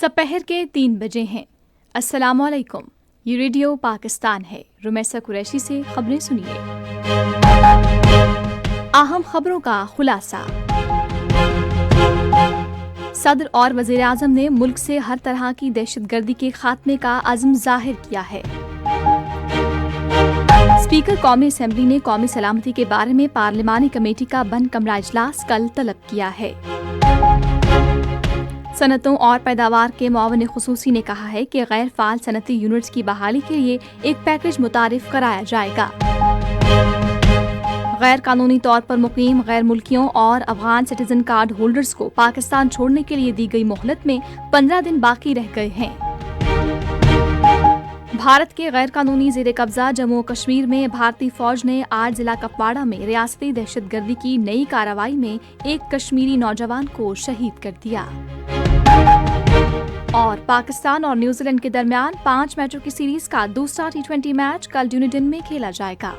سپہر کے 3 بجے ہیں۔ السلام علیکم، یہ ریڈیو پاکستان ہے۔ رمیسہ قریشی سے خبریں سنیے۔ اہم خبروں کا خلاصہ۔ صدر اور وزیر اعظم نے ملک سے ہر طرح کی دہشت گردی کے خاتمے کا عزم ظاہر کیا ہے۔ اسپیکر قومی اسمبلی نے قومی سلامتی کے بارے میں پارلیمانی کمیٹی کا بند کمرہ اجلاس کل طلب کیا ہے۔ صنعتوں اور پیداوار کے معاون خصوصی نے کہا ہے کہ غیر فعال صنعتی یونٹس کی بحالی کے لیے ایک پیکج متعارف کرایا جائے گا۔ غیر قانونی طور پر مقیم غیر ملکیوں اور افغان سٹیزن کارڈ ہولڈرز کو پاکستان چھوڑنے کے لیے دی گئی مہلت میں 15 دن باقی رہ گئے ہیں۔ بھارت کے غیر قانونی زیر قبضہ جموں و کشمیر میں بھارتی فوج نے آج ضلع کپواڑہ میں ریاستی دہشت گردی کی نئی کارروائی میں ایک کشمیری نوجوان کو شہید کر دیا۔ اور پاکستان اور نیوزی لینڈ کے درمیان 5 میچوں کی سیریز کا دوسرا T20 میچ کل ڈیونیڈن میں کھیلا جائے گا۔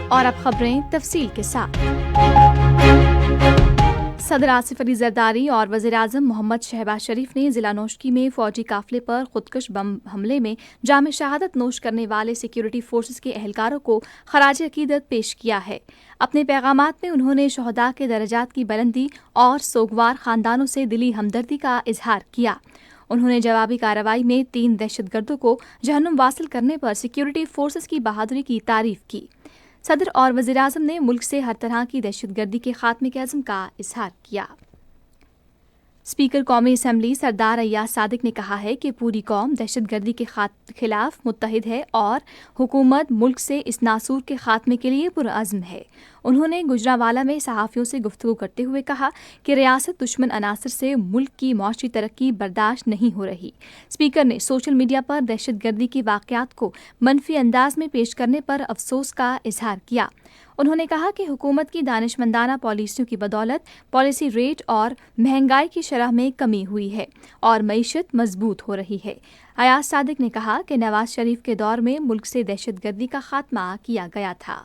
اور اب خبریں تفصیل کے ساتھ۔ صدر آصف علی زرداری اور وزیر اعظم محمد شہباز شریف نے ضلع نوشکی میں فوجی قافلے پر خودکش بم حملے میں جام شہادت نوش کرنے والے سیکیورٹی فورسز کے اہلکاروں کو خراج عقیدت پیش کیا ہے۔ اپنے پیغامات میں انہوں نے شہداء کے درجات کی بلندی اور سوگوار خاندانوں سے دلی ہمدردی کا اظہار کیا۔ انہوں نے جوابی کارروائی میں 3 دہشت گردوں کو جہنم واصل کرنے پر سیکیورٹی فورسز کی بہادری کی تعریف کی۔ صدر اور وزیر اعظم نے ملک سے ہر طرح کی دہشت گردی کے خاتمے کے عزم کا اظہار کیا۔ اسپیکر قومی اسمبلی سردار ایاز صادق نے کہا ہے کہ پوری قوم دہشت گردی کے خلاف متحد ہے اور حکومت ملک سے اس ناسور کے خاتمے کے لیے پرعزم ہے۔ انہوں نے گجرانوالہ میں صحافیوں سے گفتگو کرتے ہوئے کہا کہ ریاست دشمن عناصر سے ملک کی معاشی ترقی برداشت نہیں ہو رہی۔ اسپیکر نے سوشل میڈیا پر دہشت گردی کے واقعات کو منفی انداز میں پیش کرنے پر افسوس کا اظہار کیا۔ انہوں نے کہا کہ حکومت کی دانشمندانہ پالیسیوں کی بدولت پالیسی ریٹ اور مہنگائی کی شرح میں کمی ہوئی ہے اور معیشت مضبوط ہو رہی ہے۔ ایاز صادق نے کہا کہ نواز شریف کے دور میں ملک سے دہشت گردی کا خاتمہ کیا گیا تھا۔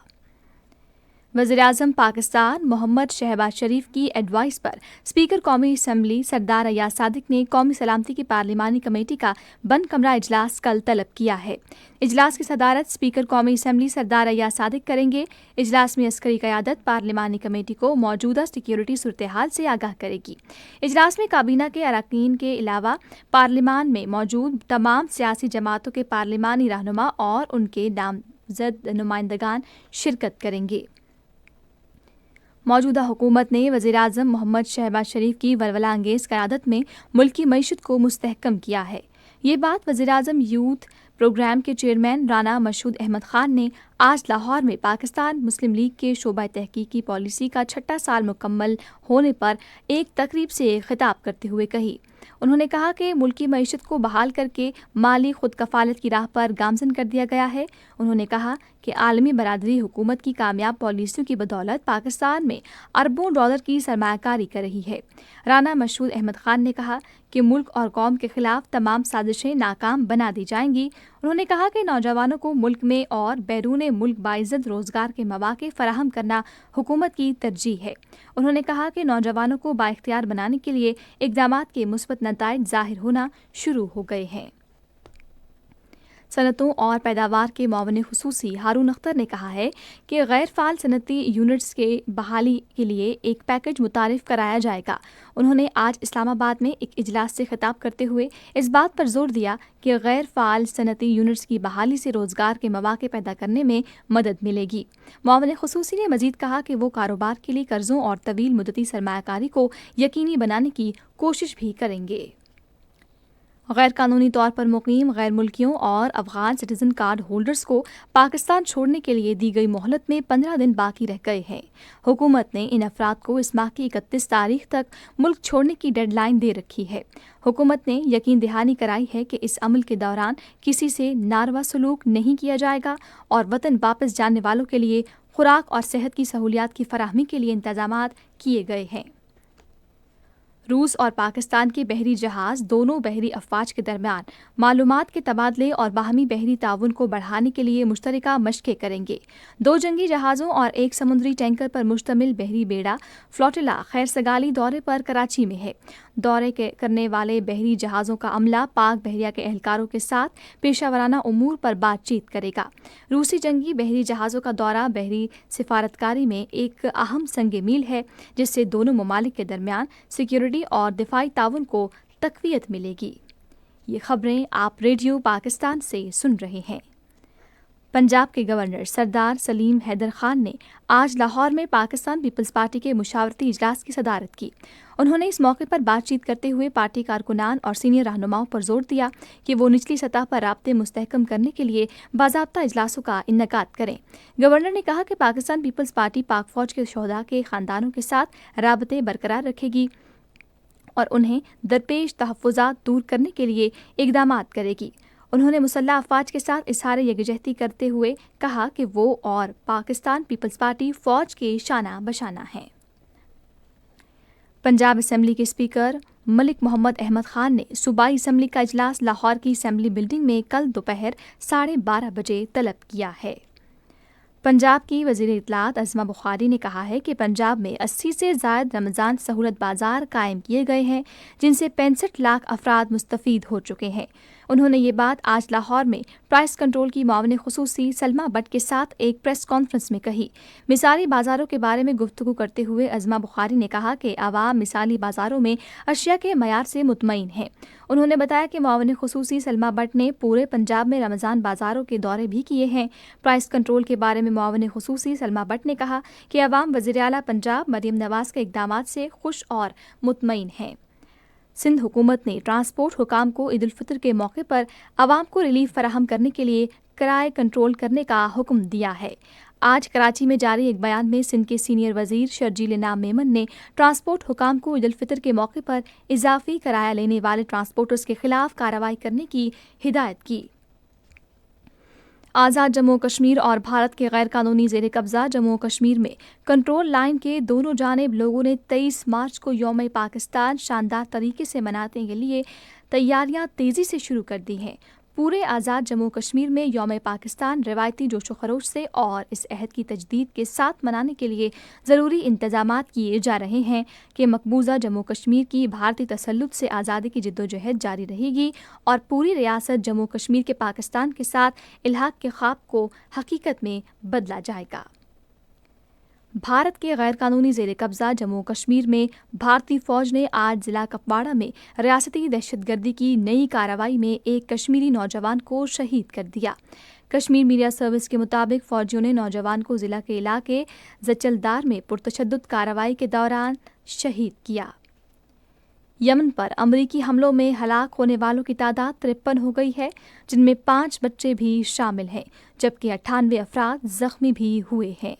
وزیر اعظم پاکستان محمد شہباز شریف کی ایڈوائس پر اسپیکر قومی اسمبلی سردار ایاز صادق نے قومی سلامتی کی پارلیمانی کمیٹی کا بند کمرہ اجلاس کل طلب کیا ہے۔ اجلاس کی صدارت اسپیکر قومی اسمبلی سردار ایاز صادق کریں گے۔ اجلاس میں عسکری قیادت پارلیمانی کمیٹی کو موجودہ سیکیورٹی صورتحال سے آگاہ کرے گی۔ اجلاس میں کابینہ کے اراکین کے علاوہ پارلیمان میں موجود تمام سیاسی جماعتوں کے پارلیمانی رہنما اور ان کے نامزد نمائندگان شرکت کریں گے۔ موجودہ حکومت نے وزیر اعظم محمد شہباز شریف کی ولولہ انگیز قیادت میں ملکی معیشت کو مستحکم کیا ہے۔ یہ بات وزیر اعظم یوتھ پروگرام کے چیئرمین رانا مشہود احمد خان نے آج لاہور میں پاکستان مسلم لیگ کے شعبہ تحقیقی پالیسی کا 6واں سال مکمل ہونے پر ایک تقریب سے خطاب کرتے ہوئے کہی۔ انہوں نے کہا کہ ملکی معیشت کو بحال کر کے مالی خود کفالت کی راہ پر گامزن کر دیا گیا ہے۔ انہوں نے کہا کہ عالمی برادری حکومت کی کامیاب پالیسیوں کی بدولت پاکستان میں اربوں ڈالر کی سرمایہ کاری کر رہی ہے۔ رانا مشہود احمد خان نے کہا کہ ملک اور قوم کے خلاف تمام سازشیں ناکام بنا دی جائیں گی۔ انہوں نے کہا کہ نوجوانوں کو ملک میں اور بیرون ملک باعزت روزگار کے مواقع فراہم کرنا حکومت کی ترجیح ہے۔ انہوں نے کہا کہ نوجوانوں کو بااختیار بنانے کے لیے اقدامات کے مثبت نتائج ظاہر ہونا شروع ہو گئے ہیں۔ صنعتوں اور پیداوار کے معاون خصوصی ہارون اختر نے کہا ہے کہ غیر فعال صنعتی یونٹس کے بحالی کے لیے ایک پیکج متعارف کرایا جائے گا۔ انہوں نے آج اسلام آباد میں ایک اجلاس سے خطاب کرتے ہوئے اس بات پر زور دیا کہ غیر فعال صنعتی یونٹس کی بحالی سے روزگار کے مواقع پیدا کرنے میں مدد ملے گی۔ معاون خصوصی نے مزید کہا کہ وہ کاروبار کے لیے قرضوں اور طویل مدتی سرمایہ کاری کو یقینی بنانے کی کوشش بھی کریں گے۔ غیر قانونی طور پر مقیم غیر ملکیوں اور افغان سٹیزن کارڈ ہولڈرز کو پاکستان چھوڑنے کے لیے دی گئی مہلت میں 15 دن باقی رہ گئے ہیں۔ حکومت نے ان افراد کو اس ماہ کی 31 تاریخ تک ملک چھوڑنے کی ڈیڈ لائن دے رکھی ہے۔ حکومت نے یقین دہانی کرائی ہے کہ اس عمل کے دوران کسی سے ناروا سلوک نہیں کیا جائے گا اور وطن واپس جانے والوں کے لیے خوراک اور صحت کی سہولیات کی فراہمی کے لیے انتظامات کیے گئے ہیں۔ روس اور پاکستان کے بحری جہاز دونوں بحری افواج کے درمیان معلومات کے تبادلے اور باہمی بحری تعاون کو بڑھانے کے لیے مشترکہ مشقیں کریں گے۔ 2 جنگی جہازوں اور 1 سمندری ٹینکر پر مشتمل بحری بیڑا فلوٹیلا خیر سگالی دورے پر کراچی میں ہے۔ دورے کرنے والے بحری جہازوں کا عملہ پاک بحریہ کے اہلکاروں کے ساتھ پیشہ ورانہ امور پر بات چیت کرے گا۔ روسی جنگی بحری جہازوں کا دورہ بحری سفارتکاری میں ایک اہم سنگ میل ہے، جس سے دونوں ممالک کے درمیان سیکیورٹی اور دفاعی تعاون کو تقویت ملے گی۔ یہ خبریں آپ ریڈیو پاکستان سے سن رہے ہیں۔ پنجاب کے گورنر سردار سلیم حیدر خان نے آج لاہور میں پاکستان پیپلز پارٹی کے مشاورتی اجلاس کی صدارت کی۔ انہوں نے اس موقع پر بات چیت کرتے ہوئے پارٹی کارکنان اور سینئر رہنماؤں پر زور دیا کہ وہ نچلی سطح پر رابطے مستحکم کرنے کے لیے باضابطہ اجلاسوں کا انعقاد کریں۔ گورنر نے کہا کہ پاکستان پیپلز پارٹی پاک فوج کے شہداء کے خاندانوں کے ساتھ رابطے برقرار رکھے گی اور انہیں درپیش تحفظات دور کرنے کے لیے اقدامات کرے گی۔ انہوں نے مسلح افواج کے ساتھ اظہار یکجہتی کرتے ہوئے کہا کہ وہ اور پاکستان پیپلز پارٹی فوج کے شانہ بشانہ ہیں۔ پنجاب اسمبلی کے اسپیکر ملک محمد احمد خان نے صوبائی اسمبلی کا اجلاس لاہور کی اسمبلی بلڈنگ میں کل دوپہر 12:30 بجے طلب کیا ہے۔ پنجاب کی وزیر اطلاعات عظمہ بخاری نے کہا ہے کہ پنجاب میں 80 سے زائد رمضان سہولت بازار قائم کیے گئے ہیں، جن سے 65 لاکھ افراد مستفید ہو چکے ہیں۔ انہوں نے یہ بات آج لاہور میں پرائس کنٹرول کی معاون خصوصی سلمہ بٹ کے ساتھ ایک پریس کانفرنس میں کہی۔ مثالی بازاروں کے بارے میں گفتگو کرتے ہوئے عظمہ بخاری نے کہا کہ عوام مثالی بازاروں میں اشیاء کے معیار سے مطمئن ہیں۔ انہوں نے بتایا کہ معاون خصوصی سلمہ بٹ نے پورے پنجاب میں رمضان بازاروں کے دورے بھی کیے ہیں۔ پرائس کنٹرول کے بارے میں معاون خصوصی سلمہ بٹ نے کہا کہ عوام وزیر اعلیٰ پنجاب مریم نواز کے اقدامات سے خوش اور مطمئن ہیں۔ سندھ حکومت نے ٹرانسپورٹ حکام کو عید الفطر کے موقع پر عوام کو ریلیف فراہم کرنے کے لیے کرائے کنٹرول کرنے کا حکم دیا ہے۔ آج کراچی میں جاری ایک بیان میں سندھ کے سینئر وزیر شرجیل انعام میمن نے ٹرانسپورٹ حکام کو عید الفطر کے موقع پر اضافی کرایہ لینے والے ٹرانسپورٹرز کے خلاف کارروائی کرنے کی ہدایت کی۔ آزاد جموں و کشمیر اور بھارت کے غیر قانونی زیر قبضہ جموں و کشمیر میں کنٹرول لائن کے دونوں جانب لوگوں نے 23 مارچ کو یوم پاکستان شاندار طریقے سے منانے کے لیے تیاریاں تیزی سے شروع کر دی ہیں۔ پورے آزاد جموں و کشمیر میں یوم پاکستان روایتی جوش و خروش سے اور اس عہد کی تجدید کے ساتھ منانے کے لیے ضروری انتظامات کیے جا رہے ہیں کہ مقبوضہ جموں و کشمیر کی بھارتی تسلط سے آزادی کی جدوجہد جاری رہے گی اور پوری ریاست جموں و کشمیر کے پاکستان کے ساتھ الحاق کے خواب کو حقیقت میں بدلا جائے گا۔ بھارت کے غیر قانونی زیر قبضہ جموں و کشمیر میں بھارتی فوج نے آج ضلع کپواڑہ میں ریاستی دہشت گردی کی نئی کارروائی میں ایک کشمیری نوجوان کو شہید کر دیا۔ کشمیر میڈیا سروس کے مطابق فوجیوں نے نوجوان کو ضلع کے علاقے زچلدار میں پرتشدد کارروائی کے دوران شہید کیا۔ یمن پر امریکی حملوں میں ہلاک ہونے والوں کی تعداد 53 ہو گئی ہے، جن میں 5 بچے بھی شامل ہیں، جبکہ 98 افراد زخمی بھی ہوئے ہیں۔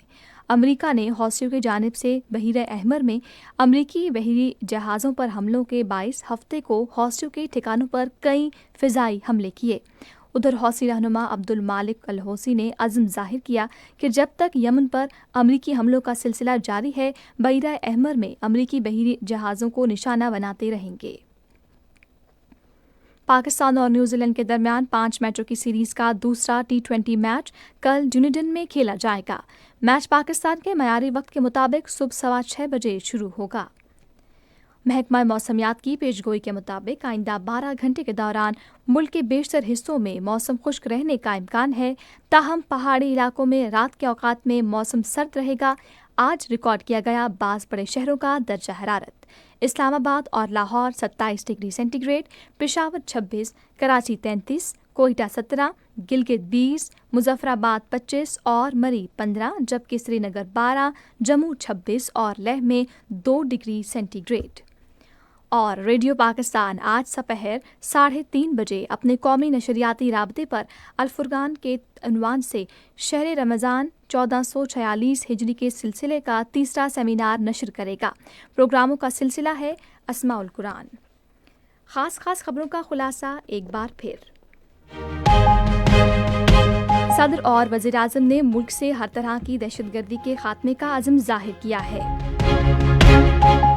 امریکہ نے حوثیوں کی جانب سے بحیرہ احمر میں امریکی بحری جہازوں پر حملوں کے باعث ہفتے کو حوثیوں کے ٹھکانوں پر کئی فضائی حملے کیے۔ ادھر حوثی رہنما عبد المالک الحوثی نے عزم ظاہر کیا کہ جب تک یمن پر امریکی حملوں کا سلسلہ جاری ہے، بحیرہ احمر میں امریکی بحری جہازوں کو نشانہ بناتے رہیں گے۔ پاکستان اور نیوزی لینڈ کے درمیان 5 میچوں کی سیریز کا دوسرا T20 میچ کل ڈونیڈن میں کھیلا جائے گا۔ میچ پاکستان کے معیاری وقت کے مطابق صبح 6:15 بجے شروع ہوگا۔ محکمہ موسمیات کی پیشگوئی کے مطابق آئندہ 12 گھنٹے کے دوران ملک کے بیشتر حصوں میں موسم خشک رہنے کا امکان ہے، تاہم پہاڑی علاقوں میں رات کے اوقات میں موسم سرد رہے گا۔ آج ریکارڈ کیا گیا بعض بڑے شہروں کا درجہ حرارت: اسلام آباد اور Lahore 27 degree centigrade, Peshawar 26، Karachi 33، Quetta 17، Gilgit 20، Muzaffarabad 25 اور مری 15، جبکہ سری نگر 12، جموں 26 اور لیہ میں 2 ڈگری سینٹی گریڈ۔ اور ریڈیو پاکستان آج سپہر 3:30 بجے اپنے قومی نشریاتی رابطے پر الفرقان کے عنوان سے شہر رمضان 1446 ہجری کے سلسلے کا تیسرا سیمینار نشر کرے گا۔ پروگراموں کا سلسلہ ہے اسماء القرآن۔ خاص خبروں کا خلاصہ ایک بار پھر۔ صدر اور وزیر اعظم نے ملک سے ہر طرح کی دہشت گردی کے خاتمے کا عزم ظاہر کیا ہے۔